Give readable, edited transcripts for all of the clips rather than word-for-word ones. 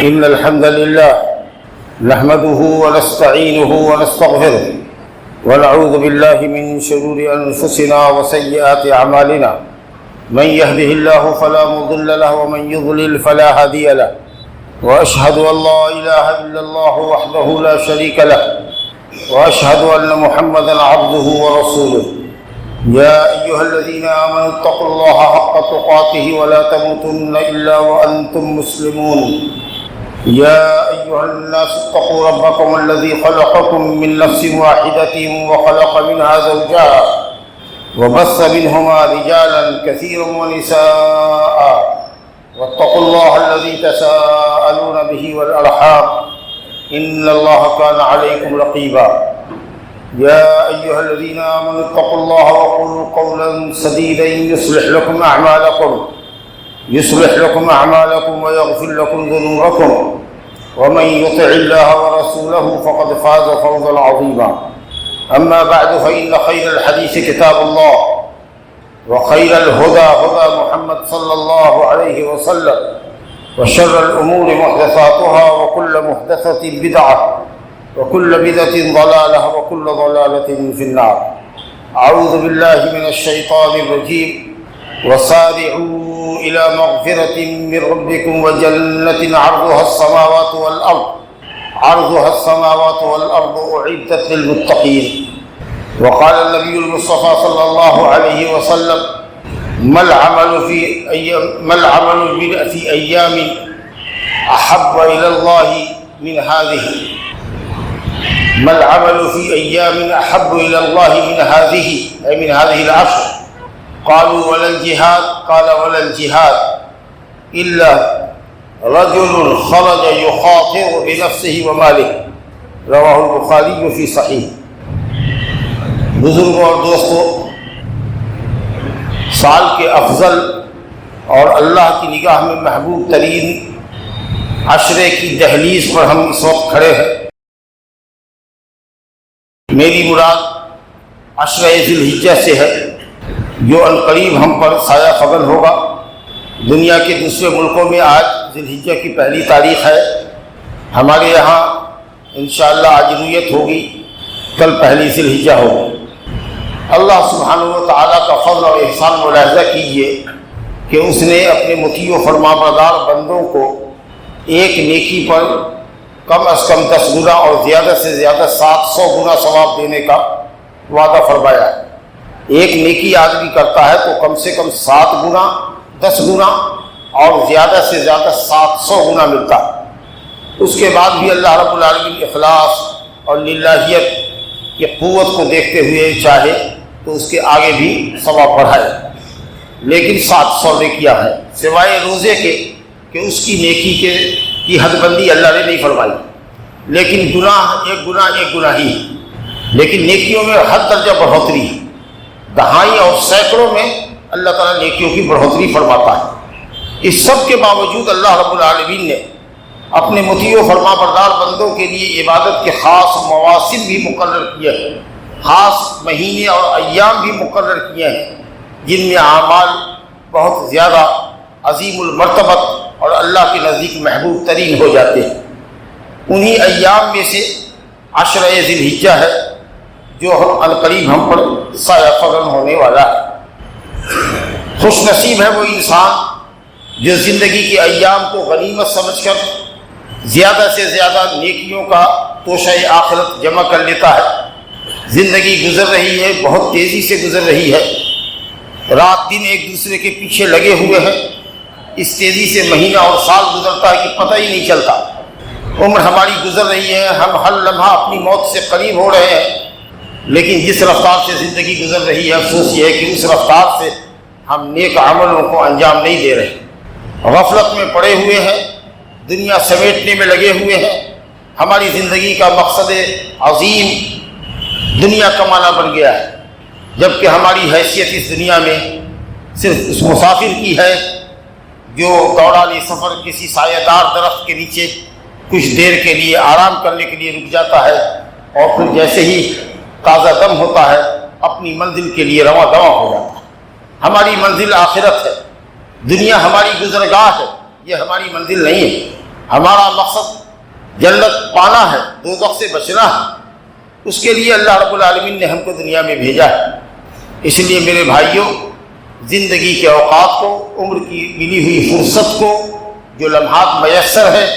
إن الحمد لله نحمده ونستعينه ونستغفره ونعوذ بالله من شرور أنفسنا وسيئات أعمالنا من يهده الله فلا مضل له ومن يضلل فلا هادي له وأشهد أن لا إله إلا الله وحده لا شريك له وأشهد أن محمدا عبده ورسوله يا أيها الذين آمنوا اتقوا الله حق تقاته ولا تموتن إلا وأنتم مسلمون يا أيها الناس اتقوا ربكم الذي خلقكم من نفس واحدة وخلق منها زوجها وبث منهما رجالا كثيرا ونساء واتقوا الله الذي تساءلون به والأرحام إن الله كان عليكم رقيبا يا أيها الذين آمنوا اتقوا الله وقولوا قولا سديدا يصلح لكم أعمالكم ويغفر لكم ذنوبكم ومن يطع الله ورسوله فقد فاز فوزا عظيما أما بعد فإن خير الحديث كتاب الله وخير الهدى هدى محمد صلى الله عليه وسلم وشر الأمور محدثاتها وكل محدثة بدعة وكل بدعة ضلالة وكل ضلالة في النار أعوذ بالله من الشيطان الرجيم وسارعوا إلى مغفرة من ربكم وجنة عرضها السماوات والأرض أعدت للمتقين وقال النبي المصطفى صلى الله عليه وسلم ما العمل في أيام أحب إلى الله من هذه ما العمل في أيام أحب إلى الله من هذه أي من هذه العشر قالوا ولا الجهاد قال ولا الجهاد إلا رجل خرج يخاطر بنفسه وماله رواه البخاری فی صحیح. بزرگوں اور دوستوں، سال کے افضل اور اللہ کی نگاہ میں محبوب ترین عشرے کی دہلیز پر ہم اس وقت کھڑے ہیں. میری مراد عشرہ ذی الحجہ سے ہے جو عنقریب ہم پر سایہ فگن ہوگا. دنیا کے دوسرے ملکوں میں آج ذی الحجہ کی پہلی تاریخ ہے، ہمارے یہاں انشاءاللہ آج نیت ہوگی، کل پہلی ذی الحجہ ہوگی. اللہ سبحانہ و تعالیٰ کا فضل اور احسان ملاحظہ کیجئے کہ اس نے اپنے مطیع و فرمانبردار بندوں کو ایک نیکی پر کم از کم 10 گنا اور زیادہ سے زیادہ 700 گنا ثواب دینے کا وعدہ فرمایا ہے. ایک نیکی آدمی کرتا ہے تو کم سے کم 7 گنا 10 گنا اور زیادہ سے زیادہ 700 گنا ملتا ہے. اس کے بعد بھی اللہ رب العالمین اخلاص اور للہیت کی قوت کو دیکھتے ہوئے چاہے تو اس کے آگے بھی ثواب بڑھائے. لیکن 700 نیکیاں ہیں سوائے روزے کے کہ اس کی نیکی کی حد بندی اللہ نے نہیں فرمائی. لیکن گناہ ایک گناہ ہی، لیکن نیکیوں میں ہر درجہ بڑھوتری ہے. دہائی اور سینکڑوں میں اللہ تعالیٰ نیکیوں کی بڑھوتری فرماتا ہے. اس سب کے باوجود اللہ رب العالمین نے اپنے مطیع و فرمانبردار بندوں کے لیے عبادت کے خاص مواسم بھی مقرر کیے ہیں، خاص مہینے اور ایام بھی مقرر کیے ہیں جن میں اعمال بہت زیادہ عظیم المرتبت اور اللہ کے نزدیک محبوب ترین ہو جاتے ہیں. انہی ایام میں سے عشرہ ذی الحجہ ہے جو عنقریب ہم پر سایہ فگن ہونے والا ہے. خوش نصیب ہے وہ انسان جو زندگی کے ایام کو غنیمت سمجھ کر زیادہ سے زیادہ نیکیوں کا توشہ آخرت جمع کر لیتا ہے. زندگی گزر رہی ہے، بہت تیزی سے گزر رہی ہے، رات دن ایک دوسرے کے پیچھے لگے ہوئے ہیں. اس تیزی سے مہینہ اور سال گزرتا ہے کہ پتہ ہی نہیں چلتا. عمر ہماری گزر رہی ہے، ہم ہر لمحہ اپنی موت سے قریب ہو رہے ہیں. لیکن جس رفتار سے زندگی گزر رہی ہے افسوس یہ ہے کہ اس رفتار سے ہم نیک عملوں کو انجام نہیں دے رہے. غفلت میں پڑے ہوئے ہیں، دنیا سمیٹنے میں لگے ہوئے ہیں. ہماری زندگی کا مقصد عظیم دنیا کمانا بن گیا ہے، جبکہ ہماری حیثیت اس دنیا میں صرف اس مسافر کی ہے جو دوران سفر کسی سایہ دار درخت کے نیچے کچھ دیر کے لیے آرام کرنے کے لیے رک جاتا ہے اور پھر جیسے ہی تازہ دم ہوتا ہے اپنی منزل کے لیے رواں دواں ہو جاتا ہے. ہماری منزل آخرت ہے، دنیا ہماری گزرگاہ ہے، یہ ہماری منزل نہیں ہے. ہمارا مقصد جنت پانا ہے، دوزخ سے بچنا ہے، اس کے لیے اللہ رب العالمین نے ہم کو دنیا میں بھیجا ہے۔ اس لیے میرے بھائیوں، زندگی کے اوقات کو، عمر کی ملی ہوئی فرصت کو، جو لمحات میسر ہیں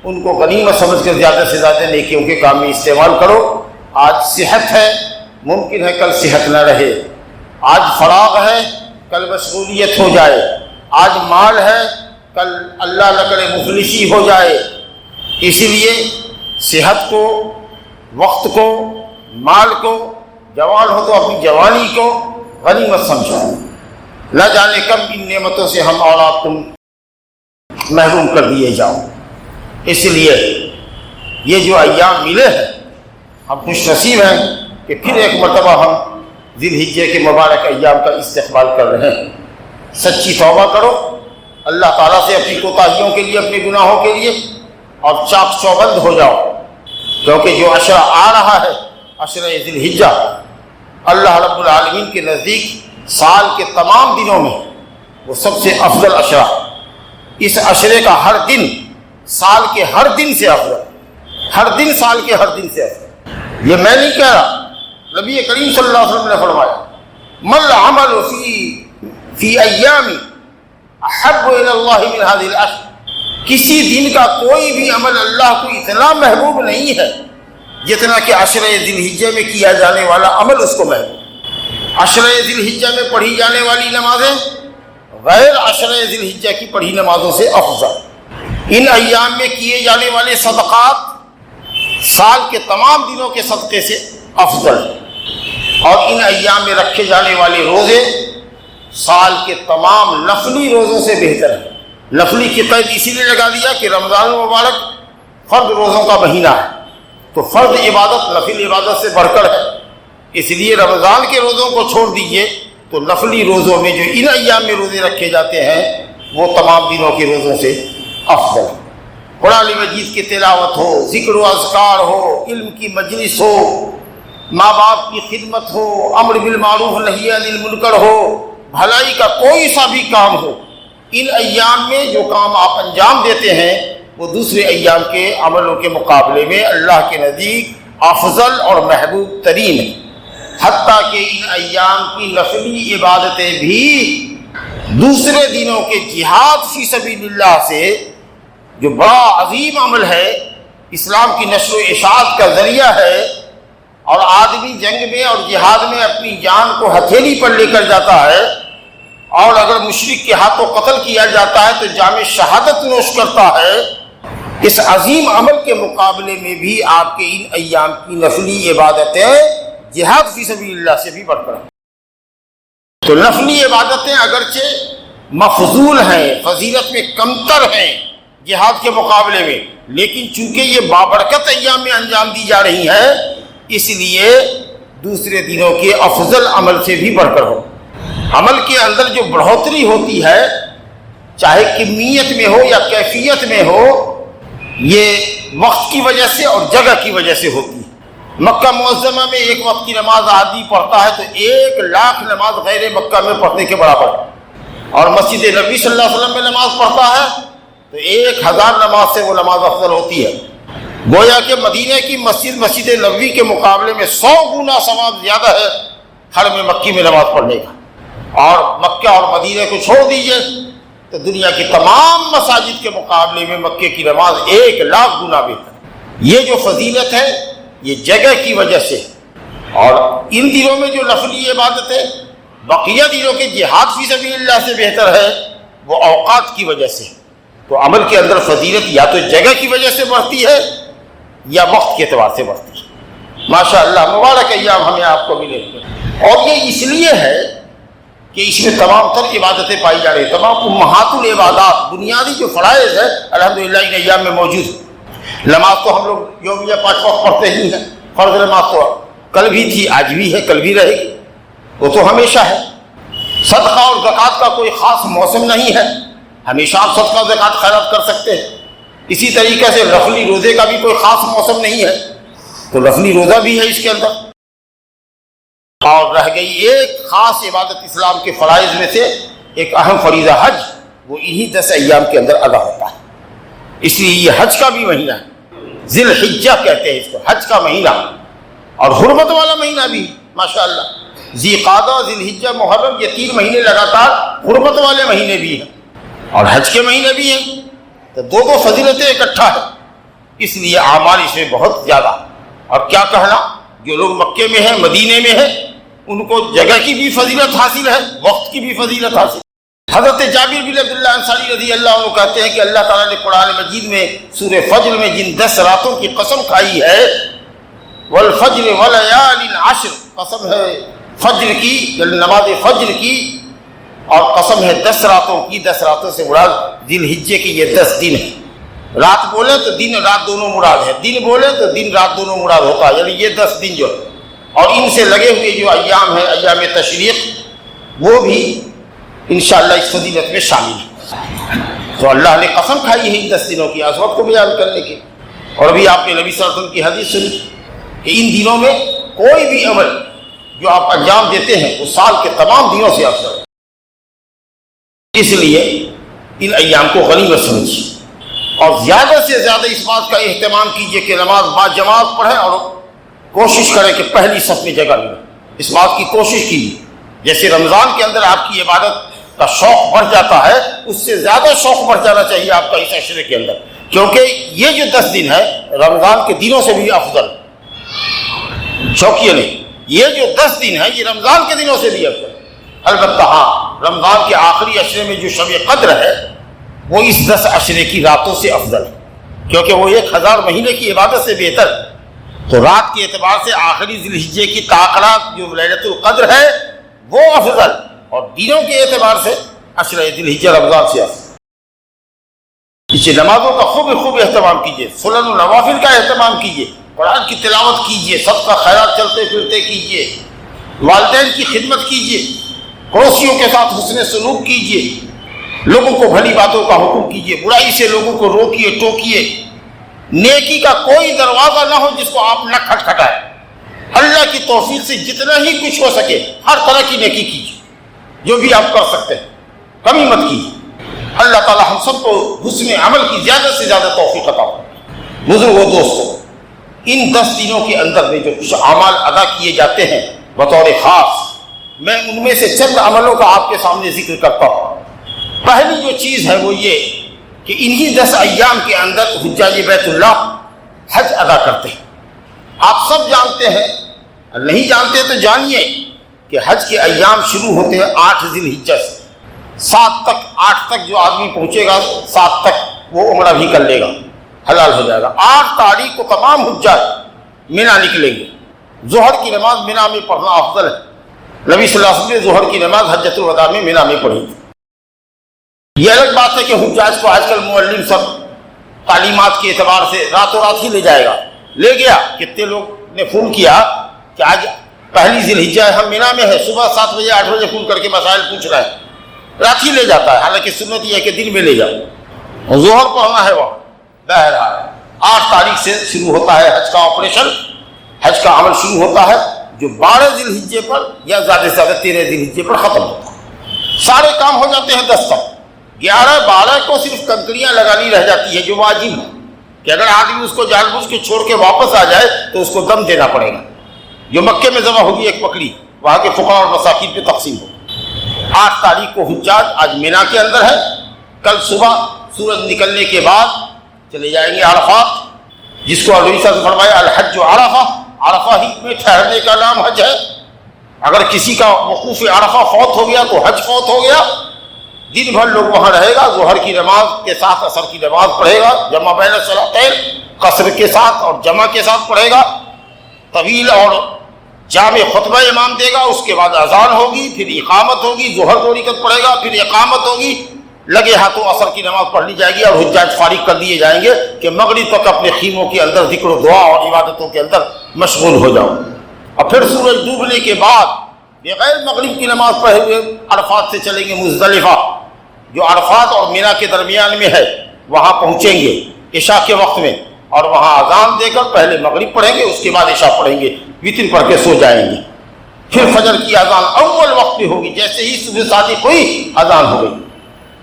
ان کو غنیمت سمجھ کر زیادہ سے زیادہ نیکیوں کے کام میں استعمال کرو۔ آج صحت ہے، ممکن ہے کل صحت نہ رہے، آج فراغ ہے کل مشغولیت ہو جائے، آج مال ہے کل اللہ نہ کرے مفلسی ہو جائے۔ اسی لیے صحت کو، وقت کو، مال کو، جوان ہو تو اپنی جوانی کو غنیمت سمجھو۔ نہ جانے کب ان نعمتوں سے ہم اور آپ تم محروم کر دیے جاؤ۔ اس لیے یہ جو ایام ملے ہیں، ہم خوش نصیب ہیں کہ پھر ایک مرتبہ ہم ذی الحجہ کے مبارک ایام کا استقبال کر رہے ہیں۔ سچی توبہ کرو اللہ تعالیٰ سے اپنی کوتاہیوں کے لیے، اپنے گناہوں کے لیے، اور چاق چوبند ہو جاؤ، کیونکہ جو عشرہ آ رہا ہے، عشرہ ذی الحجہ، اللہ رب العالمین کے نزدیک سال کے تمام دنوں میں وہ سب سے افضل عشرہ۔ اس عشرے کا ہر دن سال کے ہر دن سے افضل، ہر دن سال کے ہر دن سے افضل۔ یہ میں نہیں کہہ رہا، نبی کریم صلی اللہ علیہ وسلم نے فرمایا من عمل فی ایام احب الی اللہ من هذه العشر، کسی دن کا کوئی بھی عمل اللہ کو اتنا محبوب نہیں ہے جتنا کہ عشرہ ذی الحجہ میں کیا جانے والا عمل اس کو محبوب۔ عشرہ ذی الحجہ میں پڑھی جانے والی نمازیں غیر عشرہ ذی الحجہ کی پڑھی نمازوں سے افضل۔ ان ایام میں کیے جانے والے صدقات سال کے تمام دنوں کے صدقے سے افضل، اور ان ایام میں رکھے جانے والے روزے سال کے تمام نفلی روزوں سے بہتر ہیں۔ نفلی کی قید اسی لیے لگا دیا کہ رمضان المبارک فرض روزوں کا مہینہ ہے، تو فرض عبادت نفل عبادت سے بڑھ کر ہے، اس لیے رمضان کے روزوں کو چھوڑ دیجئے تو نفلی روزوں میں جو ان ایام میں روزے رکھے جاتے ہیں وہ تمام دنوں کے روزوں سے افضل۔ قرآن مجید کی تلاوت ہو، ذکر و اذکار ہو، علم کی مجلس ہو، ماں باپ کی خدمت ہو، امر بالمعروف نہی عن المنکر ہو، بھلائی کا کوئی سا بھی کام ہو، ان ایام میں جو کام آپ انجام دیتے ہیں وہ دوسرے ایام کے عملوں کے مقابلے میں اللہ کے نزدیک افضل اور محبوب ترین ہے۔ حتیٰ کہ ان ایام کی نفلی عبادتیں بھی دوسرے دنوں کے جہاد فی سبیل اللہ سے، جو بڑا عظیم عمل ہے، اسلام کی نشر و اشاعت کا ذریعہ ہے، اور آدمی جنگ میں اور جہاد میں اپنی جان کو ہتھیلی پر لے کر جاتا ہے، اور اگر مشرک کے ہاتھوں قتل کیا جاتا ہے تو جام شہادت نوش کرتا ہے، اس عظیم عمل کے مقابلے میں بھی آپ کے ان ایام کی نفلی عبادتیں جہاد فی سبیل اللہ سے بھی بڑھ کر ہیں۔ تو نفلی عبادتیں اگرچہ مفضول ہیں، فضیلت میں کمتر ہیں جہاد کے مقابلے میں، لیکن چونکہ یہ بابرکت ایام میں انجام دی جا رہی ہیں، اس لیے دوسرے دنوں کے افضل عمل سے بھی بڑھ کر ہو۔ عمل کے اندر جو بڑھوتری ہوتی ہے، چاہے کمیت میں ہو یا کیفیت میں ہو، یہ وقت کی وجہ سے اور جگہ کی وجہ سے ہوتی ہے۔ مکہ معظمہ میں ایک وقت کی نماز آدمی پڑھتا ہے تو 1,00,000 نماز غیر مکہ میں پڑھنے کے برابر ہے، اور مسجد نبی صلی اللہ علیہ وسلم میں نماز پڑھتا ہے تو 1,000 نماز سے وہ نماز افضل ہوتی ہے۔ گویا کہ مدینہ کی مسجد نبوی کے مقابلے میں 100 گنا ثواب زیادہ ہے حرم مکی میں نماز پڑھنے کا، اور مکہ اور مدینہ کو چھوڑ دیجئے تو دنیا کی تمام مساجد کے مقابلے میں مکے کی نماز 1,00,000 گنا بہتر ہے۔ یہ جو فضیلت ہے یہ جگہ کی وجہ سے، اور ان دنوں میں جو نفلی عبادت ہے بقیہ دنوں کے جہاد فی سبیل اللہ سے بہتر ہے، وہ اوقات کی وجہ سے۔ تو عمل کے اندر فضیلت یا تو جگہ کی وجہ سے بڑھتی ہے یا وقت کے اعتبار سے بڑھتی ہے۔ ماشاء اللہ مبارک ایام ہمیں آپ کو ملے، اور یہ اس لیے ہے کہ اس میں تمام تر عبادتیں پائی جا رہی ہیں، تمام امہات العبادات، بنیادی جو فرائض ہے الحمدللہ ان ایام میں موجود ہے۔ نماز تو ہم لوگ یومیہ 5 وقت پڑھتے ہی ہیں، فرض نماز تو کل بھی تھی، آج بھی ہے، کل بھی رہے گی، وہ تو ہمیشہ ہے۔ صدقہ اور زکوٰۃ کا کوئی خاص موسم نہیں ہے، ہمیشہ آپ صدقہ زکوٰۃ خیرات کر سکتے ہیں۔ اسی طریقے سے نفلی روزے کا بھی کوئی خاص موسم نہیں ہے، تو نفلی روزہ بھی ہے اس کے اندر۔ اور رہ گئی ایک خاص عبادت اسلام کے فرائض میں سے ایک اہم فریضہ حج، وہ انہی 10 ایام کے اندر ادا ہوتا ہے۔ اس لیے یہ حج کا بھی مہینہ ہے، ذی الحجہ کہتے ہیں اس کو، حج کا مہینہ، اور حرمت والا مہینہ بھی ماشاءاللہ، ذی قعدہ، ذی الحجہ، محرم، یہ 3 مہینے لگاتار حرمت والے مہینے بھی ہیں اور حج کے مہینے بھی ہیں، تو دو فضیلتیں اکٹھا ہیں، اس لیے اعمال اس میں بہت زیادہ۔ اور کیا کہنا، جو لوگ مکے میں ہیں، مدینے میں ہیں، ان کو جگہ کی بھی فضیلت حاصل ہے، وقت کی بھی فضیلت حاصل ہے۔ حضرت جابر بن عبداللہ انصاری رضی اللہ عنہ کہتے ہیں کہ اللہ تعالیٰ نے قرآن مجید میں سورہ فجر میں جن 10 راتوں کی قسم کھائی ہے، والفجر ولیال عشر، قسم ہے فجر کی، نماز فجر کی، اور قسم ہے 10 راتوں کی، 10 راتوں سے مراد ذی الحجہ کی یہ 10 دن ہیں۔ رات بولے تو دن رات دونوں مراد ہے، دن بولے تو دن رات دونوں مراد ہوتا ہے، یعنی یہ 10 دن جو، اور ان سے لگے ہوئے جو ایام ہیں، ایام تشریق، وہ بھی انشاءاللہ اس فضیلت میں شامل ہے۔ تو اللہ نے قسم کھائی ہے ان 10 دنوں کی عظمت کو بیان کرنے کی، اور ابھی آپ نے نبی صلی اللہ علیہ وسلم کی حدیث سنی کہ ان دنوں میں کوئی بھی عمل جو آپ انجام دیتے ہیں وہ سال کے تمام دنوں سے افضل ہے، اس لیے ان ایام کو غنیمت سمجھیے، اور زیادہ سے زیادہ اس بات کا اہتمام کیجیے کہ نماز با جماعت پڑھیں، اور کوشش کریں کہ پہلی صف میں جگہ ملے، اس بات کی کوشش کیجیے۔ جیسے رمضان کے اندر آپ کی عبادت کا شوق بڑھ جاتا ہے، اس سے زیادہ شوق بڑھ جانا چاہیے آپ کا اس عشرے کے اندر، کیونکہ یہ جو 10 دن ہے رمضان کے دنوں سے بھی افضل، شوقیہ نہیں، یہ جو 10 دن ہے یہ رمضان کے دنوں سے بھی افضل۔ البتہ ہاں، رمضان کے آخری عشرے میں جو شب قدر ہے وہ اس 10 عشرے کی راتوں سے افضل ہے، کیونکہ وہ 1000 مہینے کی عبادت سے بہتر ہے۔ تو رات کے اعتبار سے آخری ذی الحجہ کی تاخرات جو لیلۃ القدر ہے وہ افضل، اور دنوں کے اعتبار سے عشرہ ذی الحجہ رمضان سے افضل۔ اس نمازوں کا خوب اہتمام کیجیے، سنن و نوافل کا اہتمام کیجیے، قرآن کی تلاوت کیجیے، صدقہ خیرات چلتے پھرتے کیجیے، والدین کی خدمت کیجیے، پڑوسیوں کے ساتھ حسن سلوک کیجیے، لوگوں کو بھلی باتوں کا حکم کیجیے، برائی سے لوگوں کو روکیے ٹوکیے، نیکی کا کوئی دروازہ نہ ہو جس کو آپ نہ کھٹکھٹائیں، اللہ کی توفیق سے جتنا ہی کچھ ہو سکے ہر طرح کی نیکی کیجیے، جو بھی آپ کر سکتے ہیں کمی مت کیجیے۔ اللہ تعالی ہم سب کو حسن عمل کی زیادہ سے زیادہ توفیق عطا فرمائے۔ بزرگوں، دوستوں، ان 10 دنوں کے اندر میں جو کچھ اعمال ادا کیے جاتے ہیں بطور خاص، میں ان میں سے چند عملوں کا آپ کے سامنے ذکر کرتا ہوں۔ پہلی جو چیز ہے وہ یہ کہ انہی 10 ایام کے اندر حجاج بیت اللہ حج ادا کرتے ہیں۔ آپ سب جانتے ہیں، نہیں جانتے تو جانیے کہ حج کے ایام شروع ہوتے ہیں 8 ذی الحجہ سے، 7 تک، 8 تک جو آدمی پہنچے گا 7 تک وہ عمرہ بھی کر لے گا، حلال ہو جائے گا۔ 8 تاریخ کو تمام حجاج مینا نکلیں گے، ظہر کی نماز مینا میں پڑھنا افضل ہے، نبی صلی اللہ علیہ وسلم نے ظہر کی نماز حجۃ الوداع میں مینا میں پڑھی۔ یہ الگ بات ہے کہ حجاج کو آج کل معلم سب تعلیمات کے اعتبار سے راتوں رات ہی لے جائے گا، لے گیا۔ کتنے لوگ نے فون کیا کہ آج پہلی ذی الحجہ ہے، ہم مینا میں ہے، صبح 7 بجے 8 بجے فون کر کے مسائل پوچھ رہے ہیں، رات ہی لے جاتا ہے، حالانکہ سنت یہ ہے کہ دن میں لے جاؤ، ظہر پڑھنا ہے وہاں۔ بہرحال 8 تاریخ سے شروع ہوتا ہے حج کا آپریشن، حج کا عمل شروع ہوتا ہے، جو 12 ذی الحجہ پر یا زیادہ سے زیادہ 13 ذی الحجہ پر ختم ہوتا ہے۔ سارے کام ہو جاتے ہیں 10 تک۔ 11 12 کو صرف کنکریاں لگانی رہ جاتی ہے جو واجب ہے، کہ اگر آدمی اس کو جان بوجھ کے چھوڑ کے واپس آ جائے تو اس کو دم دینا پڑے گا۔ جو مکے میں ذبح ہوگی ایک بکری، وہاں کے فقراء اور مساکین پہ تقسیم ہو۔ 8 تاریخ کو حجاج آج مینا کے اندر ہے، کل صبح سورج نکلنے کے بعد چلے جائیں گے عرفات، جس کو نبی صلی اللہ علیہ وسلم نے فرمایا الحج عرفہ، عرفہ ہی میں ٹھہرنے کا نام حج ہے۔ اگر کسی کا وقوف عرفہ فوت ہو گیا تو حج فوت ہو گیا۔ دن بھر لوگ وہاں رہے گا، ظہر کی نماز کے ساتھ عصر کی نماز پڑھے گا، جمع بین الصلاتین، قصر کے ساتھ اور جمع کے ساتھ پڑھے گا، طویل اور جامع خطبہ امام دے گا، اس کے بعد اذان ہوگی، پھر اقامت ہوگی، ظہر 2 رکعت پڑھے گا، پھر اقامت ہوگی، لگے ہاتھوں عصر کی نماز پڑھ لی جائے گی، اور حجاج فارغ کر دیے جائیں گے کہ مغرب تک اپنے خیموں کے اندر ذکر و دعا اور عبادتوں کے اندر مشغول ہو جاؤ۔ اور پھر سورج ڈوبنے کے بعد بغیر مغرب کی نماز پڑھے ہوئے عرفات سے چلیں گے مزدلفہ، جو عرفات اور مینا کے درمیان میں ہے، وہاں پہنچیں گے عشاء کے وقت میں، اور وہاں اذان دے کر پہلے مغرب پڑھیں گے، اس کے بعد عشاء پڑھیں گے، وتر پڑھ کے سو جائیں گے۔ پھر فجر کی اذان اول وقت میں ہوگی، جیسے ہی صبح صادق ہوئی اذان ہو گئی،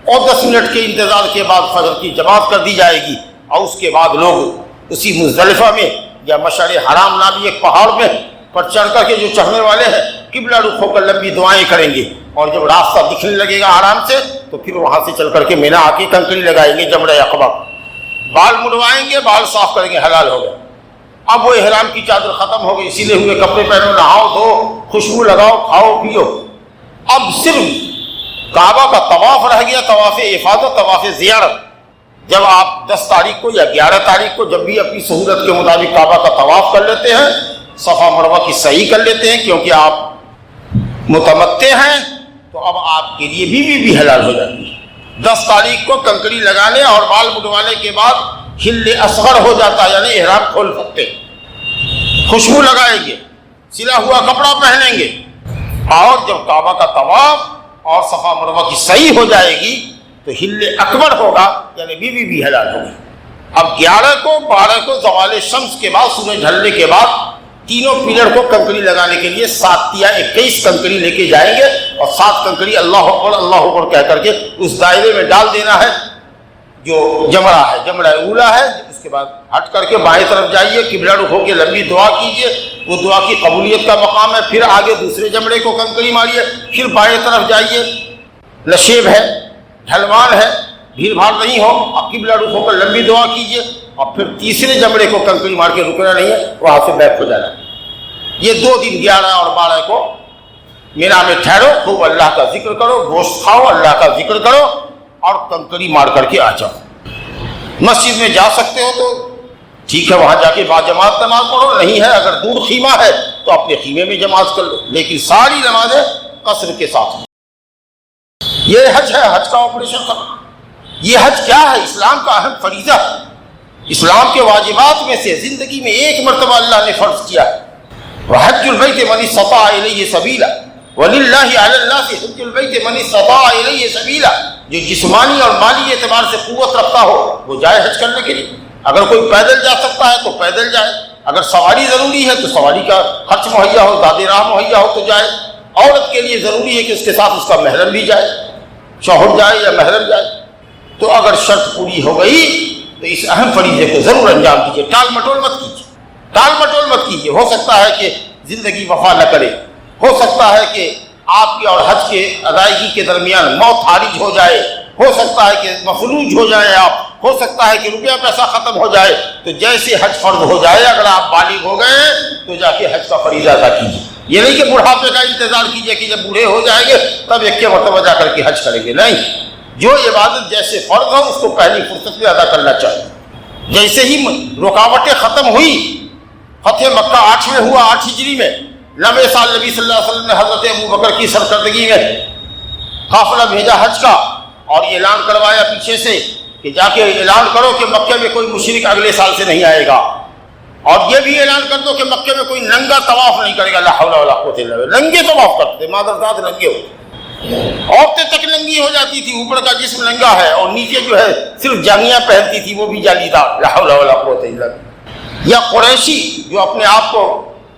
اور 10 منٹ کے انتظار کے بعد فجر کی جماعت کر دی جائے گی، اور اس کے بعد لوگ اسی مزدلفہ میں یا مشعر حرام نامی ایک پہاڑ میں پر چڑھ کر کے جو چڑھنے والے ہیں قبلہ رخ ہو کر لمبی دعائیں کریں گے، اور جب راستہ دکھنے لگے گا آرام سے تو پھر وہاں سے چل کر کے مینا آ کے کنکری لگائیں گے جمرہ عقبہ، بال مڑوائیں گے، بال صاف کریں گے، حلال ہو گئے۔ اب وہ احرام کی چادر ختم ہو گئی، سلے ہوئے کپڑے پہنو، نہاؤ دھو، خوشبو لگاؤ، کھاؤ پیو۔ اب صرف کعبہ کا طواف رہ گیا، طواف افاضہ، طواف زیارت۔ جب آپ 10 تاریخ کو یا 11 تاریخ کو جب بھی اپنی سہولت کے مطابق کعبہ کا طواف کر لیتے ہیں، صفا مروہ کی سعی کر لیتے ہیں، کیونکہ آپ متمتع ہیں تو اب آپ کے لیے بیوی بھی حلال ہو جاتی ہے۔ 10 تاریخ کو کنکری لگانے اور بال مڈوانے کے بعد حل اصغر ہو جاتا ہے، یعنی احرام کھول سکتے، خوشبو لگائیں گے، سلا ہوا کپڑا پہنیں گے، اور جب کعبہ کا طواف اور صفا مروہ کی سعی ہو جائے گی تو حل اکبر ہوگا، یعنی بیوی بھی حلال ہوگی۔ اب 11 کو 12 کو زوال شمس کے بعد، سورج ڈھلنے کے بعد تینوں پلر کو کنکری لگانے کے لیے 7 یا 21 کنکری لے کے جائیں گے، اور 7 کنکری اللہ اکبر کہہ کر کے اس دائرے میں ڈال دینا ہے جو جمرہ ہے، جمرہ اولا ہے۔ اس کے بعد ہٹ کر کے بائیں طرف جائیے، قبلہ رخ ہو کے لمبی دعا کیجئے، وہ دعا کی قبولیت کا مقام ہے۔ پھر آگے دوسرے جمرے کو کنکری ماریے، پھر بائیں طرف جائیے، نشیب ہے، ڈھلوان ہے، بھیڑ بھاڑ نہیں ہو، اب قبلہ رخ ہو کر لمبی دعا کیجئے، اور پھر تیسرے جمرے کو کنکری مار کے رکنا نہیں ہے، وہاں سے بیک ہو جانا۔ یہ 2 دن 11 اور 12 کو مینا میں ٹھہرو، خوب اللہ کا ذکر کرو، گوشت کھاؤ، اللہ کا ذکر کرو، اور کنکری مار کر کے آ جاؤ۔ مسجد میں جا سکتے ہو تو ٹھیک ہے، وہاں جا کے باجماعت نماز پڑھو، نہیں ہے اگر دور خیمہ ہے تو اپنے خیمے میں جماعت کر لو، لیکن ساری نمازیں قصر کے ساتھ۔ یہ حج ہے، حج کا آپریشن کرو۔ یہ حج کیا ہے؟ اسلام کا اہم فریضہ ہے، اسلام کے واجبات میں سے زندگی میں ایک مرتبہ اللہ نے فرض کیا ہے، وحج البیت من استطاع الیہ سبیلا وللہ علی الناس حج البیت من استطاع الیہ سبیلا۔ جو جسمانی اور مالی اعتبار سے قوت رکھتا ہو وہ جائے حج کرنے کے لیے، اگر کوئی پیدل جا سکتا ہے تو پیدل جائے، اگر سواری ضروری ہے تو سواری کا خرچ مہیا ہو، زاد راہ مہیا ہو تو جائے۔ عورت کے لیے ضروری ہے کہ اس کے ساتھ اس کا محرم بھی جائے، شوہر جائے یا محرم جائے۔ تو اگر شرط پوری ہو گئی تو اس اہم فریضے کو ضرور انجام دیجیے، ٹال مٹول مت کیجیے، ٹال مٹول مت کیجیے۔ ہو سکتا ہے کہ زندگی وفا نہ کرے، ہو سکتا ہے کہ آپ کے اور حج کے ادائیگی کے درمیان موت عارض ہو جائے، ہو سکتا ہے کہ مفلوج ہو جائے آپ، ہو سکتا ہے کہ روپیہ پیسہ ختم ہو جائے، تو جیسے حج فرض ہو جائے اگر آپ بالغ ہو گئے تو جا کے حج کا فریضہ ادا کیجیے۔ یہ نہیں کہ بڑھاپے کا انتظار کیجیے کہ جب بوڑھے ہو جائیں گے تب ایک مرتبہ جا کر کے حج کریں گے، نہیں۔ جو عبادت جیسے فرض ہو اس کو پہلی فرصت میں ادا کرنا چاہیے۔ جیسے ہی رکاوٹیں ختم ہوئی، فتح مکہ 8 ہوا، 8 ہجری میں، 90 سال نبی صلی اللہ علیہ وسلم نے حضرت ابوبکر کی سرکردگی میں قافلہ بھیجا حج کا، اور یہ اعلان کروایا پیچھے سے کہ جا کے اعلان کرو کہ مکے میں کوئی مشرک اگلے سال سے نہیں آئے گا، اور یہ بھی اعلان کر دو کہ مکے میں کوئی ننگا طواف نہیں کرے گا، لا حول ولا قوت الا باللہ۔ ننگے طواف کرتے، مادرزاد ننگے ہوتے، عورتیں تک ننگی ہو جاتی تھی، اوپر کا جسم ننگا ہے اور نیچے جو ہے صرف جانگیاں پہنتی تھی، وہ بھی جالی دار، لا حول ولا قوت الا باللہ۔ یا قریشی جو اپنے آپ کو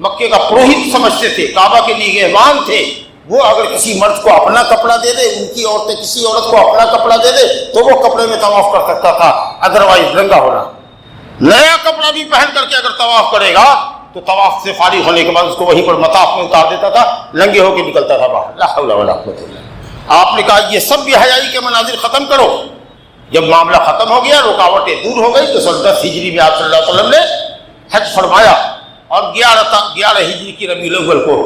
مکے کا پروہت سمجھتے تھے، کعبہ کے لیے مہمان تھے، وہ اگر کسی مرد کو اپنا کپڑا دے دے، ان کی عورتیں کسی عورت کو اپنا کپڑا دے دے تو وہ کپڑے میں طواف کر سکتا تھا، ادروائز ننگا ہونا۔ نیا کپڑا بھی پہن کر کے اگر طواف کرے گا تو طواف سے فارغ ہونے کے بعد اس کو وہیں پر مطاف میں اتار دیتا تھا، ننگے ہو کے نکلتا تھا باہر، لا حول ولا قوت الا باللہ۔ آپ نے کہا یہ سب بھی حیائی کے مناظر ختم کرو۔ جب معاملہ ختم ہو گیا، رکاوٹیں دور ہو گئی، تو 10 ہجری میں آپ صلی اللہ علیہ وسلم نے حج فرمایا، اور 11 ہجری کی ربیع الاول کو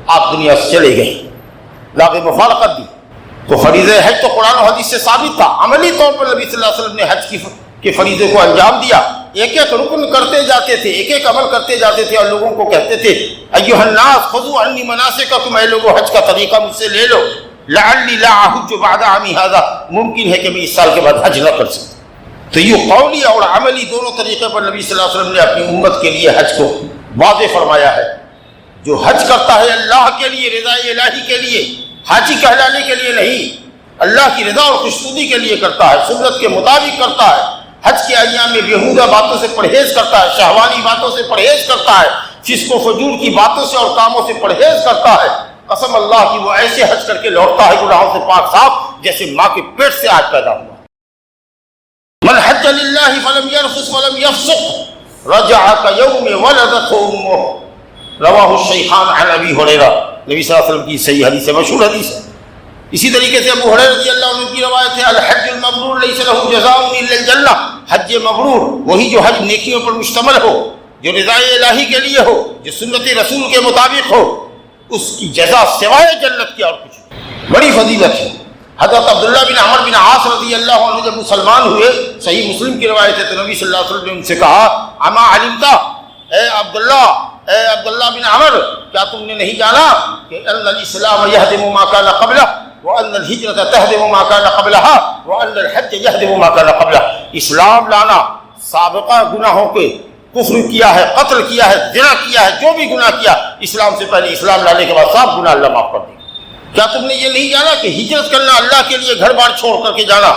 آپ دنیا سے چلے گئے، لاغ مفارقت دی۔ تو فریضہ حج تو قرآن و حدیث سے ثابت تھا، عملی طور پر نبی صلی اللہ علیہ وسلم نے حج کے فریضے کو انجام دیا، ایک ایک رکن کرتے جاتے تھے، ایک ایک عمل کرتے جاتے تھے، اور لوگوں کو کہتے تھے ایھا الناس خذوا عنی مناسککم، اے لوگوں حج کا طریقہ مجھ سے لے لو، لعلی لا احج بعد عامی ھذا، ممکن ہے کہ میں اس سال کے بعد حج نہ کر سکوں۔ تو یہ قولی اور عملی دونوں طریقے پر نبی صلی اللہ علیہ وسلم نے اپنی امت کے لیے حج کو واضح فرمایا ہے۔ جو حج کرتا ہے اللہ کے لیے، رضا الہی کے لیے، حاجی کہلانے کے لیے نہیں، اللہ کی رضا اور خوشنودی کے لیے کرتا ہے، سنت کے مطابق کرتا ہے، حج کے ایام میں بیہودہ باتوں سے پرہیز کرتا ہے، شہوانی باتوں سے پرہیز کرتا ہے، فسق و فجور کی باتوں سے اور کاموں سے پرہیز کرتا ہے، قسم اللہ کی وہ ایسے حج کر کے لوٹتا ہے گناہوں سے پاک صاف جیسے ماں کے پیٹ سے آج پیدا ہوا۔ من حج حج للہ فلم يرفث ولم يفسق رجع كيوم ولدته امه رواہ الشیخان عن ابی ہریرہ. نبی صلی اللہ علیہ وسلم کی صحیح حدیث ہے، مشہور حدیث ہے. اسی طریقے سے ابو ہریرہ رضی اللہ عنہ کی روایت ہے الحج المبرور لیس له جزاء الا الجنہ. حج مبرور وہی جو حج نیکیوں پر مشتمل ہو، جو رضائے الہی کے لیے ہو، جو سنت رسول کے مطابق ہو، اس کی جزا سوائے جنت کی اور کچھ نہیں. بڑی فضیلت ہے. حضرت عبداللہ بن عمر بن عاص رضی اللہ عنہ جب مسلمان ہوئے، صحیح مسلم کی روایت ہے، تو نبی صلی اللہ علیہ وسلم نے ان سے کہا اما علمتا، اے عبداللہ بن عمر، کیا تم نے نہیں جانا کہ ان الاسلام یہدم ما کان قبلہ وان الہجرۃ تہدم ما کان قبلہا وان الحج یہدم ما کان قبلہ. اسلام لانا سابقہ گناہوں کے، کفر کیا ہے، قتل کیا ہے، زنا کیا ہے، جو بھی گناہ کیا اسلام سے پہلے، اسلام لانے کے بعد سب گناہ اللہ معاف کر دے. کیا تم نے یہ نہیں جانا کہ ہجرت کرنا اللہ کے لیے گھر بار چھوڑ کر کے جانا،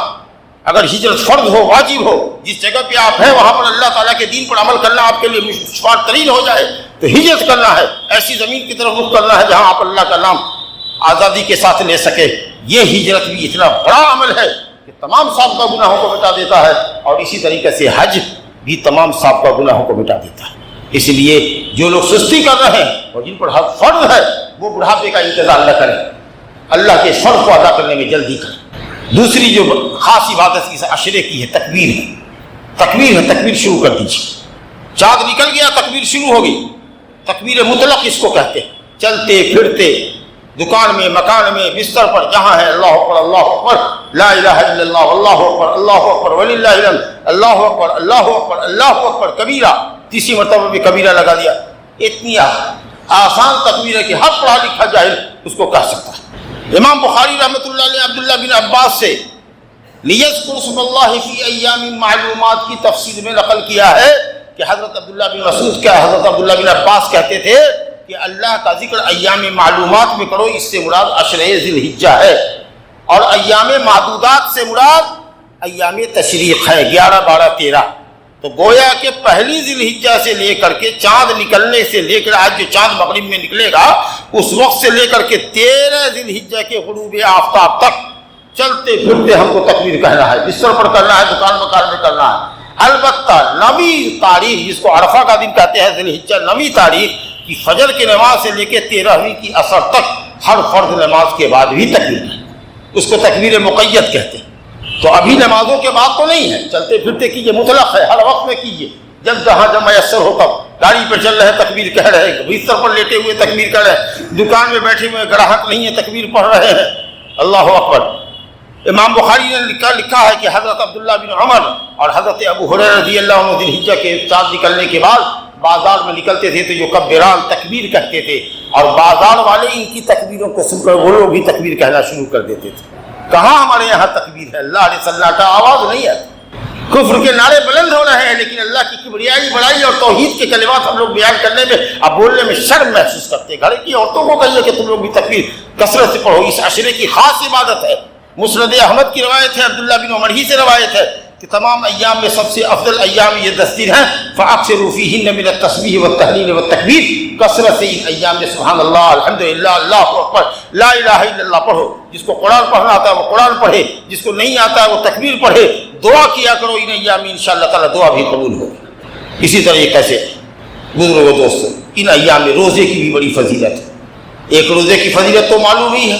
اگر ہجرت فرض ہو، واجب ہو، جس جگہ پہ آپ ہیں وہاں پر اللہ تعالیٰ کے دین پر عمل کرنا آپ کے لیے دشوار ترین ہو جائے تو ہجرت کرنا ہے، ایسی زمین کی طرف رخ کرنا ہے جہاں آپ اللہ کا نام آزادی کے ساتھ لے سکے. یہ ہجرت بھی اتنا بڑا عمل ہے کہ تمام سابقہ گناہوں کو مٹا دیتا ہے، اور اسی طریقے سے حج بھی تمام سابقہ گناہوں کو مٹا دیتا ہے. اس لیے جو لوگ سستی کر رہے ہیں اور جن پر حج فرض ہے وہ بڑھاپے کا انتظار نہ کریں، اللہ کے فرض کو ادا کرنے میں جلدی کریں. دوسری جو خاص عبادت کی عشرے کی ہے تکبیر ہے. تکبیر شروع کر دیجیے. چاند نکل گیا تکبیر شروع ہو گئی. تکبیر مطلق اس کو کہتے ہیں. چلتے پھرتے، دکان میں، مکان میں، بستر پر، جہاں ہے اللہ اکبر اللہ اکبر لا الہ الا اللہ اللہ اکبر وللہ الحمد اللہ اکبر اللہ اکبر کبیرہ. تیسری مرتبہ بھی کبیرہ لگا دیا. اتنی آسان تکبیر ہے کہ ہر پڑھا لکھا جاہل اس کو کہہ سکتا ہے. امام بخاری رحمۃ اللہ علیہ عبداللہ بن عباس سے لیذکر اسم اللہ فی ایام معلومات کی تفسیر میں نقل کیا ہے کہ حضرت عبداللہ بن مسعود کیا حضرت عبداللہ بن عباس کہتے تھے کہ اللہ کا ذکر ایام معلومات میں کرو، اس سے مراد عشرہ ذی الحجہ ہے، اور ایام معدودات سے مراد ایام تشریق ہے 11، 12، 13. تو گویا کہ پہلی ذی الحجہ سے لے کر کے چاند نکلنے سے لے کر آج جو چاند مغرب میں نکلے گا اس وقت سے لے کر کے 13 ذی الحجہ کے غروب آفتاب تک چلتے پھرتے ہم کو تکبیر کہنا ہے، بستر پر کرنا ہے، دکان مکان میں کرنا ہے. البتہ نویں تاریخ جس کو عرفہ کا دن کہتے ہیں ذی الحجہ، نویں تاریخ کی فجر کی نماز سے لے کے 13ویں کی عصر تک ہر فرض نماز کے بعد بھی تکبیر ہے. اس کو تکبیر مقید کہتے ہیں. تو ابھی نمازوں کے بعد تو نہیں ہے، چلتے پھرتے کیجیے، مطلق ہے، ہر وقت میں کیجیے، جب جہاں جب میسر ہو تب. گاڑی پہ چل رہے تکبیر کہہ رہے ہیں، بستر پر لیٹے ہوئے تکبیر کہہ رہے ہیں، دکان میں بیٹھے ہوئے گراہک نہیں ہے تکبیر پڑھ رہے ہیں، اللہ اکبر. امام بخاری نے لکھا ہے کہ حضرت عبداللہ بن عمر اور حضرت ابو ہریرہ رضی اللہ عنہ ذی الحجہ کے چاند نکلنے کے بعد بازار میں نکلتے تھے تو جو کبیران تکبیر کہتے تھے، اور بازار والے ان کی تکبیروں کو سن کر وہ لوگ بھی تکبیر کہنا شروع کر دیتے تھے. کہاں ہمارے یہاں تکبیر ہے، اللہ علیہ سناٹا، آواز نہیں ہے. کفر کے نعرے بلند ہو رہے ہیں لیکن اللہ کی کبریائی بڑائی اور توحید کے کلمات ہم لوگ بیان کرنے میں اب بولنے میں شرم محسوس کرتے ہیں. گھر کی عورتوں کو کہیے کہ تم لوگ بھی تکبیر کثرت سے پڑھو، اس عشرے کی خاص عبادت ہے. مسند احمد کی روایت ہے، عبداللہ بن عمر ہی سے روایت ہے کہ تمام ایام میں سب سے افضل ایام یہ 10 دن ہیں. فاکثروا فیہن من التسبیح والتہلیل والتکبیر. کثرت سے ان ایام میں سبحان اللہ، الحمدللہ، اللہ اکبر، لا الہ الا اللہ پڑھو. جس کو قرآن پڑھنا آتا ہے وہ قرآن پڑھے، جس کو نہیں آتا ہے وہ تکبیر پڑھے. دعا کیا کرو ان ایام میں، انشاءاللہ تعالیٰ دعا بھی قبول ہوگی. اسی طریقے سے بزرگوں دوستوں، ان ایام میں روزے کی بھی بڑی فضیلت ہے. ایک روزے کی فضیلت تو معلوم ہی ہے.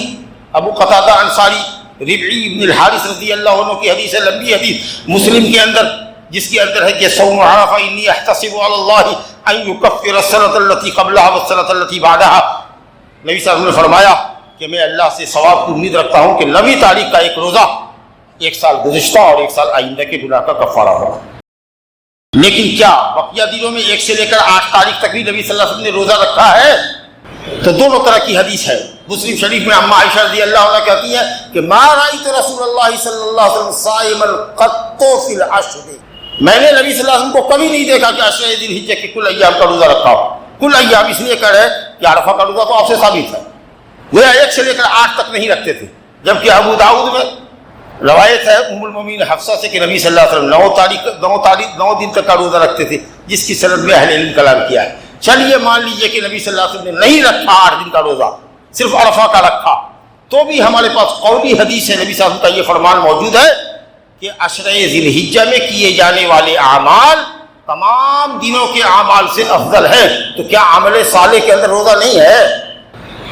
ابو قتادہ انصاری ربعی بن الحارث رضی اللہ عنہ کی حدیث ہے، لمبی حدیث مسلم کے اندر، جس کے اندر ہے کہ صوم عرفہ انی احتسب علی اللہ ان یکفر السنۃ التي قبلها والسنۃ التي بعدها. نبی صلی اللہ علیہ وسلم نے فرمایا کہ میں اللہ سے ثواب کی امید رکھتا ہوں کہ 9 تاریخ کا ایک روزہ 1 سال گزشتہ اور 1 سال آئندہ کے گناہ کا کفارہ ہوگا. لیکن کیا بقیہ دنوں میں 1 سے لے کر 8 تاریخ تک بھی نبی صلی اللہ علیہ وسلم نے روزہ رکھا ہے؟ تو دونوں طرح کی حدیث ہے. مسلم شریف میں اما عائشہ رضی اللہ عنہ کہتی ہیں کہ ما رأیت رسول اللہ صلی اللہ علیہ وسلم صائما قط فی العشر. میں نے نبی صلی اللہ علیہ وسلم کو کبھی نہیں دیکھا کہ عشرہ ذی الحجہ کے کل ایام کا روزہ رکھا ہو. کل ایام اس لیے کہہ رہے ہیں کہ عرفہ کا روزہ تو آپ سے ثابت ہے، وہ 1 سے لے کر 8 تک نہیں رکھتے تھے. جبکہ ابو داؤد میں روایت ہے ام المومنین حفصہ سے کہ نبی صلی اللہ علیہ وسلم 9 دن تک کا روزہ رکھتے تھے، جس کی سند میں اہل علم کلام کیا ہے. چلیے مان لیجئے کہ نبی صلی اللہ علیہ وسلم نے نہیں رکھا 8 دن کا روزہ، صرف عرفہ کا رکھا، تو بھی ہمارے پاس قولی حدیث ہے، نبی صلی اللہ علیہ وسلم کا یہ فرمان موجود ہے کہ عشرہ ذی الحجہ میں کیے جانے والے اعمال تمام دنوں کے اعمال سے افضل ہے، تو کیا عمل صالح کے اندر روزہ نہیں ہے؟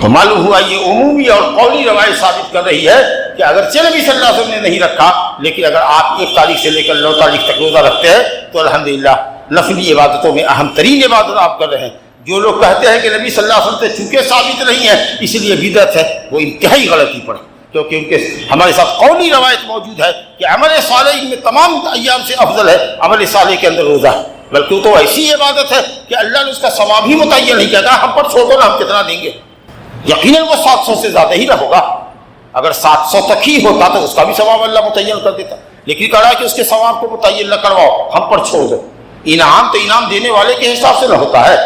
تو معلوم ہوا یہ عمومی اور قولی روایت ثابت کر رہی ہے کہ اگرچہ نبی صلی اللہ علیہ وسلم نے نہیں رکھا، لیکن اگر آپ 1 تاریخ سے لے کر 9 تاریخ تک روزہ رکھتے ہیں تو الحمدللہ نفلی عبادتوں میں اہم ترین عبادت آپ کر رہے ہیں۔ جو لوگ کہتے ہیں کہ نبی صلی اللہ علیہ وسلم سے چونکہ ثابت نہیں ہے اس لیے بدعت ہے، وہ انتہائی غلطی پر ہے، کیونکہ ان کے ہمارے ساتھ قولی روایت موجود ہے کہ عمل صالح میں تمام ایام سے افضل ہے، عمل صالح کے اندر روزہ ہے، بلکہ وہ تو ایسی عبادت ہے کہ اللہ نے اس کا ثواب ہی متعین نہیں کیا، ہم پر چھوڑ دو نا، ہم کتنا دیں گے؟ یقیناً وہ 700 سے زیادہ ہی رہے گا، اگر 700 تک ہی ہوتا تو اس کا بھی ثواب اللہ متعین کر دیتا، لیکن کہا کہ اس کے ثواب کو متعین نہ کرواؤ، ہم پر چھوڑ دو۔ انعام تو انعام دینے والے کے حساب سے نہ ہوتا ہے۔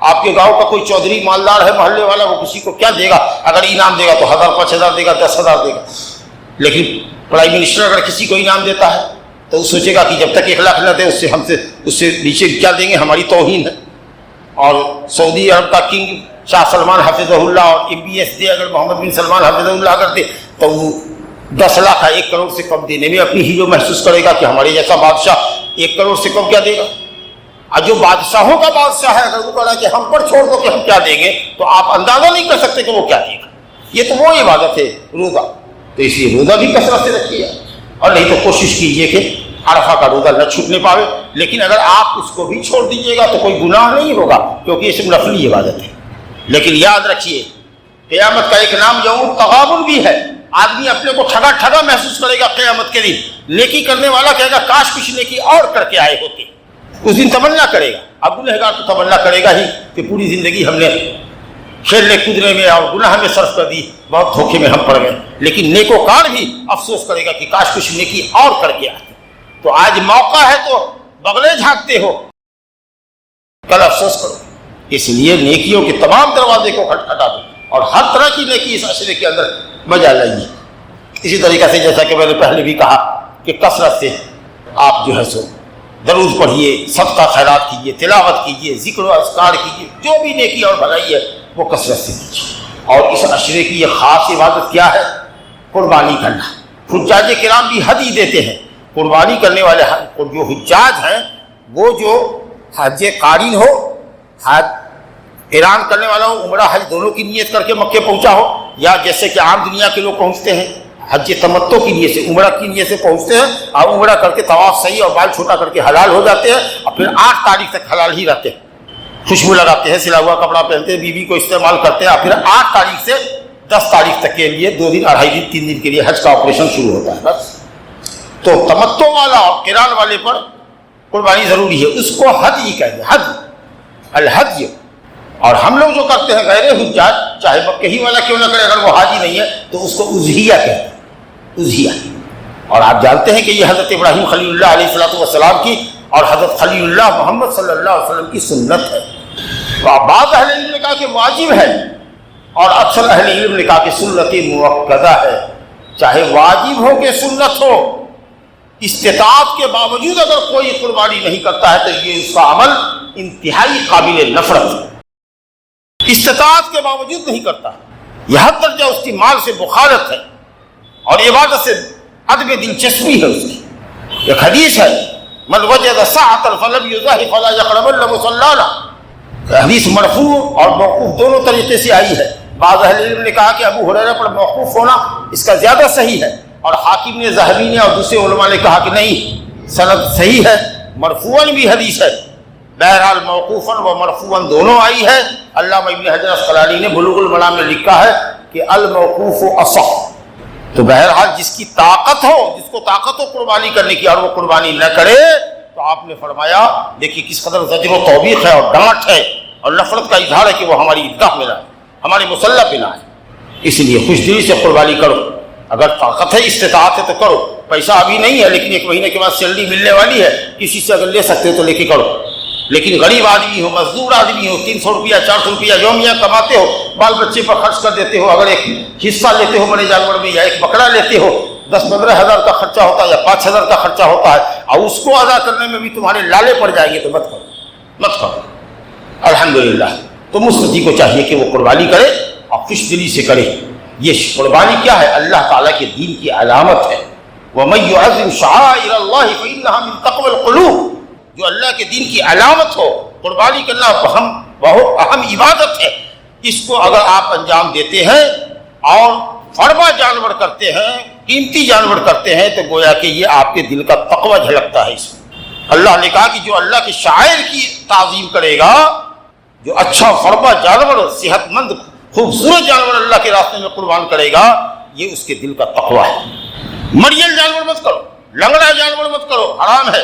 آپ کے گاؤں کا کوئی چودھری مالدار ہے محلے والا، وہ کسی کو کیا دے گا؟ اگر انعام دے گا تو 1000 5000 دے گا، 10,000 دے گا، لیکن پرائم منسٹر اگر کسی کو انعام دیتا ہے تو وہ سوچے گا کہ جب تک 1 لاکھ نہ دے اس سے نیچے کیا دیں گے، ہماری توہین ہے۔ اور سعودی عرب کا کنگ شاہ سلمان حفظہ اللہ اور MBS دے اگر محمد بن سلمان حفظہ اللہ اگر دے تو وہ 10 لاکھ 1 کروڑ سے کم دینے میں اپنی ہیرو محسوس کرے گا کہ ہمارے جیسا بادشاہ 1 کروڑ سے کم کیا دے گا۔ اور جو بادشاہوں کا بادشاہ ہے اگر وہ کہا کہ ہم پر چھوڑ دو کہ ہم کیا دیں گے، تو آپ اندازہ نہیں کر سکتے کہ وہ کیا دے گا۔ یہ تو وہ عبادت ہے روزہ، تو اس لیے روزہ بھی کثرت سے رکھیے، اور نہیں تو کوشش کیجیے کہ عرفہ کا روزہ نہ چھوٹنے پاوے، لیکن اگر آپ اس کو بھی چھوڑ دیجیے گا تو کوئی گناہ نہیں ہوگا، کیونکہ یہ صرف نفلی عبادت ہے۔ لیکن یاد رکھیے قیامت کا ایک نام یوم التغابن بھی ہے، آدمی اپنے کو ٹھگا ٹھگا محسوس کرے گا قیامت کے دن، نیکی کرنے والا کہے گا کاش کچھ نیکی اور کر کے آئے ہوتے، اس دن تمنا کرے گا۔ اب گنہگار تو تمنا کرے گا ہی کہ پوری زندگی ہم نے کھیلنے کودنے میں اور گناہ میں صرف کر دی، بہت دھوکے میں ہم پڑ گئے، لیکن نیکوکار بھی افسوس کرے گا کہ کاش کچھ نیکی اور کر کے آتے۔ تو آج موقع ہے تو بغلے جھانکتے ہو، کل افسوس کرو۔ اس لیے نیکیوں کے تمام دروازے کو کھٹکھٹا دو اور ہر طرح کی نیکی اس عشرے کے اندر بجا لائیے۔ اسی طریقے سے جیسا کہ میں نے پہلے بھی کہا کہ کثرت سے آپ جو ہے سو درود پڑھیے، صدقہ خیرات کیجیے، تلاوت کیجیے، ذکر و اذکار کیجیے، جو بھی نیکی اور بھلائی ہے وہ کثرت سے کیجیے۔ اور اس عشرے کی یہ خاص عبادت کیا ہے؟ قربانی کرنا۔ حجاج کرام بھی حدیث دیتے ہیں، قربانی کرنے والے جو حجاج ہیں وہ جو حج قارن ہو، حج احرام کرنے والا ہو، عمرہ حج دونوں کی نیت کر کے مکے پہنچا ہو، یا جیسے کہ عام دنیا کے لوگ پہنچتے ہیں حج تمتع کی نیت سے، عمرہ کی نیت سے پہنچتے ہیں اور عمرہ کر کے طواف صحیح اور بال چھوٹا کر کے حلال ہو جاتے ہیں، اور پھر 8 تاریخ تک حلال ہی رہتے ہیں، خوشبو لگاتے ہیں، سلا ہوا کپڑا پہنتے ہیں، بیوی کو استعمال کرتے ہیں، اور پھر 8 تاریخ سے 10 تاریخ تک کے لیے 2 دن 2.5 دن 3 دن کے لیے حج کا آپریشن شروع ہوتا ہے بس۔ تو تمتع والا اور قران والے پر قربانی ضروری ہے، اس کو حج کہتے ہیں، حج الحج۔ اور ہم لوگ جو کرتے ہیں غیر حجاج، چاہے مکہ ہی والا کیوں نہ کرے، اگر وہ حاجی نہیں ہے تو اس کو اضحیہ کہتے ہیں، اضحیہ۔ اور آپ جانتے ہیں کہ یہ حضرت ابراہیم خلیل اللہ علیہ السلام کی اور حضرت خلیل اللہ محمد صلی اللہ علیہ وسلم کی سنت ہے۔ بعض اہل علم نے کہا کہ واجب ہے، اور اکثر اہل علم نے کہا کہ سنت مؤکدہ ہے، چاہے واجب ہو کہ سنت ہو، استطاعت کے باوجود اگر کوئی قربانی نہیں کرتا ہے تو یہ اس کا عمل انتہائی قابل نفرت ہے۔ استطاعت کے باوجود نہیں کرتا، یہ حد درجہ اس کی مال سے بخارت ہے اور عبادت سے عدم دلچسپی ہے اس کی۔ ایک حدیث ہے من وجد ساعة فلم يضحِ فلا يقربن مصلانا، حدیث مرفوع اور موقوف دونوں طریقے سے آئی ہے۔ بعض اہل علم نے کہا کہ ابو ہریرہ پر موقوف ہونا اس کا زیادہ صحیح ہے، اور حاکم نے، ذہبی نے اور دوسرے علماء نے کہا کہ نہیں، سند صحیح ہے، مرفوعاً بھی حدیث ہے۔ بہرحال موقوفاً و مرفوعاً دونوں آئی ہے۔ علامہ ابن حجر اسقلانی نے بلوغ المرام میں لکھا ہے کہ الموقوف اصح۔ تو بہرحال جس کی طاقت ہو، جس کو طاقت ہو قربانی کرنے کی اور وہ قربانی نہ کرے، تو آپ نے فرمایا دیکھیے کس قدر زجر و توبیخ ہے اور ڈانٹ ہے اور نفرت کا اظہار ہے کہ وہ ہماری عیدگاہ میں نہ آئے، ہمارے مصلی پہ نہ آئے۔ اس لیے خوش دلی سے قربانی کرو، اگر طاقت ہے، استطاعت ہے تو کرو۔ پیسہ ابھی نہیں ہے لیکن 1 مہینے کے بعد سیلری ملنے والی ہے، کسی سے اگر لے سکتے ہو تو لے کے کرو۔ لیکن غریب آدمی ہو، مزدور آدمی ہو، 300 روپیہ 400 روپیہ یومیہ کماتے ہو، بال بچے پر خرچ کر دیتے ہو، اگر ایک حصہ لیتے ہو بڑے جانور میں یا ایک بکرا لیتے ہو، 10-15 ہزار کا خرچہ ہوتا ہے یا 5 ہزار کا خرچہ ہوتا ہے، اور اس کو ادا کرنے میں بھی تمہارے لالے پڑ جائیں گے تو مت کرو، مت کرو۔ الحمدللہ تو مستطیع کو چاہیے کہ وہ قربانی کرے اور خوش دلی سے کرے۔ یہ قربانی کیا ہے؟ اللہ تعالیٰ کے دین کی علامت ہے، وَمَن يُعَظِّمْ شَعَائِرَ اللَّهِ فَإِنَّهَا مِن تَقْوَى الْقُلُوبِ، جو اللہ کے دین کی علامت ہو، قربانی کرنا بہت اہم عبادت ہے، اس کو اگر آپ انجام دیتے ہیں اور فرما جانور کرتے ہیں، قیمتی جانور کرتے ہیں، تو گویا کہ یہ آپ کے دل کا تقوی جھلکتا ہے اس میں۔ اللہ نے کہا کہ جو اللہ کے شاعر کی تعظیم کرے گا، جو اچھا فرما جانور، صحت مند خوبصورت جانور اللہ کے راستے میں قربان کرے گا، یہ اس کے دل کا تقوی ہے۔ مریل جانور مت کرو، لنگڑا جانور مت کرو، حرام ہے۔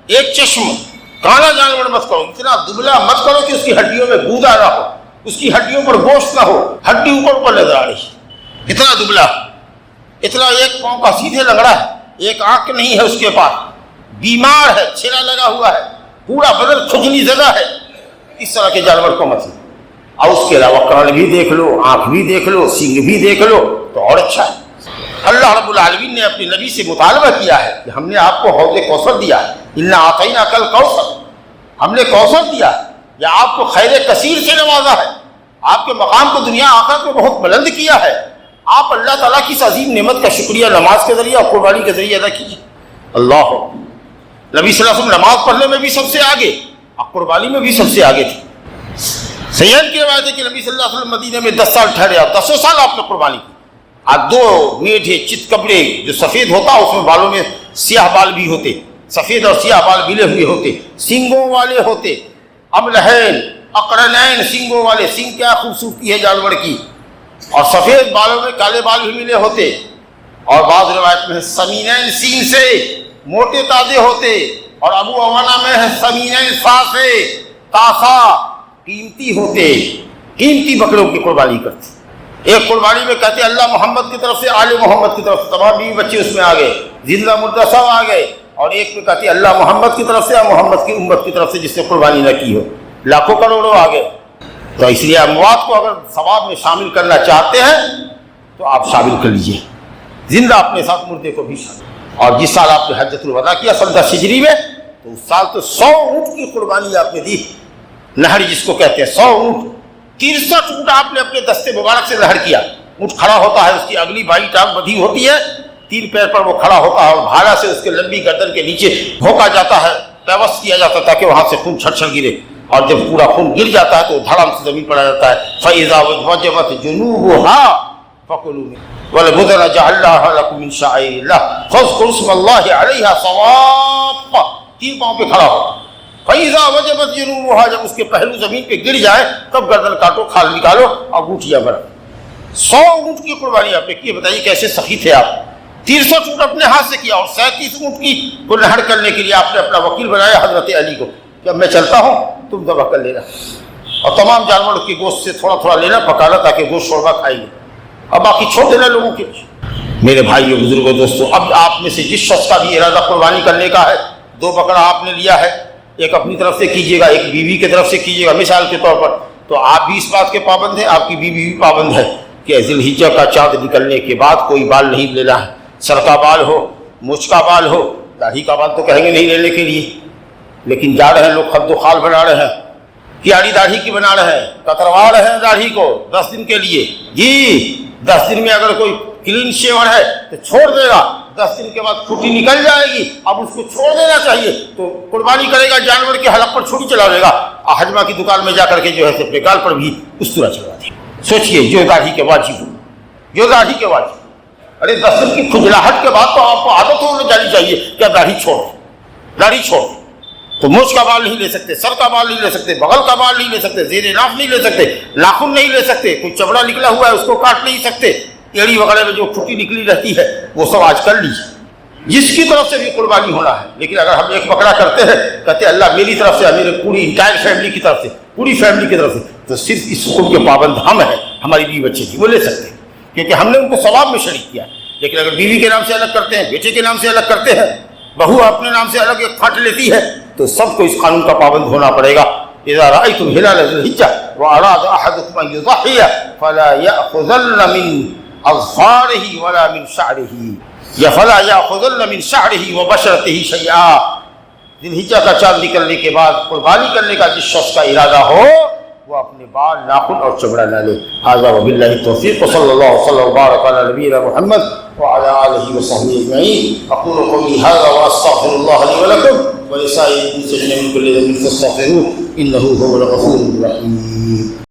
ایک چشم کالا جانور مت کرو، اتنا دبلا مت کرو کہ اس کی ہڈیوں میں گودا نہ ہو، اس کی ہڈیوں پر گوشت نہ ہو، ہڈی اوپر نظر آ رہی، اتنا دبلا، اتنا ایک پاؤں کا سیدھے لنگڑا ہے، ایک آنکھ نہیں ہے اس کے پاس، بیمار ہے، چھیلا لگا ہوا ہے، پورا بدن کھجلی زدہ ہے، اس طرح کے جانور کو مت لو۔ اور اس کے علاوہ کان بھی دیکھ لو، آنکھ بھی دیکھ لو، سینگ بھی دیکھ لو تو اور اچھا ہے۔ اللہ رب العالمین نے اپنے نبی سے مطالبہ کیا ہے کہ ہم نے آپ کو حوض کوثر دیا ہے، اِنَّا أَعْطَيْنَاكَ الْكَوْثَرَ، ہم نے کوثر دیا یا آپ کو خیر کثیر سے نوازا ہے، آپ کے مقام کو دنیا آخرت میں بہت بلند کیا ہے۔ آپ اللہ تعالیٰ کی اس عظیم نعمت کا شکریہ نماز کے ذریعے اور قربانی کے ذریعے ادا کیجیے۔ اللہ نبی صلی اللہ علیہ وسلم نماز پڑھنے میں بھی سب سے آگے اور قربانی میں بھی سب سے آگے تھے۔ سیئن کی روایت ہے کہ نبی صلی اللہ علیہ وسلم مدینہ میں 10 سال ٹھہرے اور 10 سال آپ نے قربانی کی۔ آپ 2 میٹھے چت کپڑے جو سفید ہوتا اس میں بالوں میں سیاہ بال بھی ہوتے، سفید اور سیاہ بال ملے ہوئے ہوتے، سینگوں والے ہوتے، املہین اقرنین، سینگوں والے، سینگ کیا خوبصورتی ہے جانور کی، اور سفید بالوں میں کالے بال بھی ملے ہوتے، اور بعض روایت میں سمینین سین سے موٹے تازے ہوتے، اور ابو عوانہ میں ہے سمینین سا سے تاسا قیمتی ہوتے، قیمتی بکروں کی قربانی کرتے۔ ایک قربانی میں کہتے اللہ محمد کی طرف سے، آل محمد کی طرف سے، تمام بیوی بچے اس میں آ گئے، زندہ مردہ سب آ گئے، اور ایک میں کہتے اللہ محمد کی طرف سے اور محمد کی امت کی طرف سے جس نے قربانی نہ کی ہو، لاکھوں کروڑوں آ گئے۔ تو اس لیے اموات کو اگر ثواب میں شامل کرنا چاہتے ہیں تو آپ شامل کر لیجئے، زندہ اپنے ساتھ مردے کو بھی شامل۔ اور جس سال آپ نے حجۃ الوداع کیا 10 ہجری میں، تو اس سال تو 100 اونٹ کی قربانی آپ نے دی، نہر جس کو کہتے ہیں، 100 اونٹ، 63 اونٹ آپ نے اپنے دستے مبارک سے نہر کیا۔ اونٹ کھڑا ہوتا ہے، اس کی اگلی بائیں ٹانگ بدھی ہوتی ہے، 3 پیر پر وہ کھڑا ہوتا ہے، اور بھالا سے اس کے لمبی گردن کے نیچے بھونکا جاتا ہے، پیوست کیا جاتا ہے تاکہ وہاں سے خون چھڑ چھڑ گرے، اور جب پورا خون گر جاتا ہے تو دھڑام سے زمین پر آ جاتا ہے۔ فَإِذَا وَجَبَتْ جُنُوبُهَا فَكُلُوا مِنْهُ وَالْبُدْنَ جَعَلْنَاهَا لَكُم مِّن شَعَائِرِ اللَّهِ فَاذْكُرُوا اسْمَ اللَّهِ عَلَيْهَا صَوَافَّ، 3 پاؤں پہ کھڑا ہو۔ فَإِذَا وَجَبَتْ جُنُوبُهَا، جب اس کے پہلو زمین پہ گر جائے تب گردن کاٹو، کھال نکالو اور گوٹیاں بنا۔ 100 اونٹ کی قربانی آپ نے کی، بتائیے کیسے سخی تھے آپ۔ 63 اونٹ اپنے ہاتھ سے کیا، اور 37 اونٹ کی کو نہر کرنے کے لیے آپ نے اپنا وکیل بنایا حضرت علی کو کہ اب میں چلتا ہوں، تم ذبح کر لینا، اور تمام جانوروں کی گوشت سے تھوڑا تھوڑا لینا، پکانا تاکہ گوشت شوربہ کھائیں گے، اور باقی چھوڑ دینا لوگوں کے۔ میرے بھائیوں بزرگوں دوستوں، اب آپ میں سے جس شخص کا بھی ارادہ قربانی کرنے کا ہے، 2 بکرا آپ نے لیا ہے، ایک اپنی طرف سے کیجیے گا، ایک بیوی کی طرف سے کیجیے گا مثال کے طور پر، تو آپ بھی اس بات کے پابند ہیں، آپ کی بیوی بھی پابند ہے کہ ذی الحجہ کا چاند نکلنے کے بعد کوئی بال نہیں لینا ہے، سر کا بال ہو، مچھ کا بال ہو، داڑھی کا بال تو کہیں گے نہیں لینے کے لیے، لیکن جا رہے ہیں لوگ خد و خال بنا رہے ہیں، کیاڑی داڑھی کی بنا رہے ہیں، کتروا رہے ہیں داڑھی کو 10 دن کے لیے۔ جی 10 دن میں اگر کوئی کلین شیور ہے تو چھوڑ دے گا، 10 دن کے بعد چھٹی نکل جائے گی، اب اس کو چھوڑ دینا چاہیے، تو قربانی کرے گا جانور کے حلق پر چھری چلا لے گا، حجمہ کی دکان میں جا کر کے جو ہے اپنے گال پر بھی اس طرح چلا دے۔ سوچئے جو داڑھی کے واجب ہو، جو داڑھی کے واجب، ارے 10 دن کی کھجلاہٹ کے بعد تو آپ کو عادت ہو جانی چاہیے کہ داڑھی چھوڑ، داڑھی چھوڑ۔ تو مونچھ کا بال نہیں لے سکتے، سر کا بال نہیں لے سکتے، بغل کا بال نہیں لے سکتے، زیر ناف نہیں لے سکتے، ناخن نہیں لے سکتے، کوئی چمڑا نکلا ہوا ہے اس کو کاٹ نہیں سکتے، ایڑی وغیرہ میں جو چھٹی نکلی رہتی ہے وہ سب آج کر لیجیے، جس کی طرف سے بھی قربانی ہونا ہے۔ لیکن اگر ہم ایک بکرا کرتے ہیں، کہتے ہیں اللہ میری طرف سے، میرے پوری انٹائر فیملی کی طرف سے، پوری فیملی کی طرف سے، تو صرف اس حکم کے پابند ہم ہیں، ہماری بیوی بچے کی وہ لے سکتے ہیں کیونکہ ہم نے ان کو ثواب میں شریک کیا۔ لیکن اگر بیوی کے نام سے الگ کرتے ہیں، بیٹے کے نام سے الگ کرتے ہیں، بہو اپنے نام سے الگ ایک پھاٹ لیتی ہے، تو سب کو اس قانون کا پابند ہونا پڑے گا۔ اذا رأيتم هلال ذي الحجة وأراد أحدكم أن يضحي فلا يأخذن من أظفاره ولا من شعره، یا فلا يأخذن من شعره وبشرته شيئا۔ ذی الحجہ کا چاند نکلنے کے بعد قربانی کرنے کا جس شخص کا ارادہ ہو وہ اپنے بال، ناخن اور چمڑا نہ لے۔ ھذا وباللہ التوفیق، وصلی اللہ وسلم وبارک علی نبینا محمد وعلی آلہ وصحبہ اجمعین۔ اقول قولی ھذا واستغفر اللہ لی ولکم ولسائر المسلمین من کل ذنب فاستغفروہ انہ ھو الغفور الرحیم۔